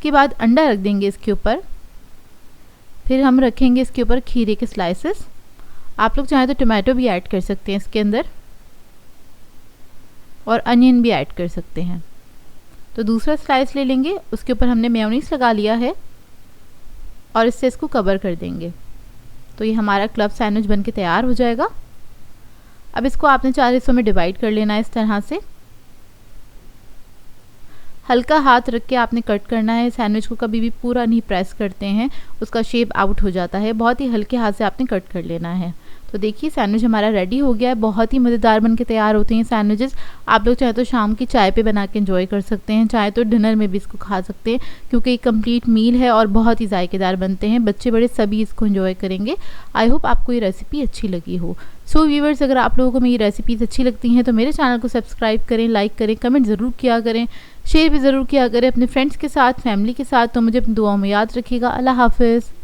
इसके बाद अंडा रख देंगे इसके ऊपर। फिर हम रखेंगे इसके ऊपर खीरे के स्लाइसेस। आप लोग चाहें तो टमाटो भी ऐड कर सकते हैं इसके अंदर, और अनियन भी ऐड कर सकते हैं। तो दूसरा स्लाइस ले लेंगे, उसके ऊपर हमने मेयोनीज लगा लिया है और इससे इसको कवर कर देंगे। तो ये हमारा क्लब सैंडविच बन के तैयार हो जाएगा। अब इसको आपने 4 हिस्सों में डिवाइड कर लेना है इस तरह से। हल्का हाथ रख के आपने कट करना है। सैंडविच को कभी भी पूरा नहीं प्रेस करते हैं, उसका शेप आउट हो जाता है। बहुत ही हल्के हाथ से आपने कट कर लेना है। तो देखिए सैंडविच हमारा रेडी हो गया है। बहुत ही मज़ेदार बन के तैयार होते हैं सैंडविचेस। आप लोग चाहे तो शाम की चाय पे बना के एंजॉय कर सकते हैं, चाहे तो डिनर में भी इसको खा सकते हैं, क्योंकि एक कंप्लीट मील है और बहुत ही जायकेदार बनते हैं। बच्चे बड़े सभी इसको एंजॉय करेंगे। आई होप आपको ये रेसिपी अच्छी लगी हो। सो व्यूअर्स, अगर आप लोगों को मेरी रेसिपीज़ अच्छी लगती हैं तो मेरे चैनल को सब्सक्राइब करें, लाइक करें, कमेंट ज़रूर किया करें, शेयर भी ज़रूर किया करें अपने फ्रेंड्स के साथ, फैमिली के साथ। तो मुझे अपनी दुआओं में याद रखिएगा। अल्लाह हाफ़िज़।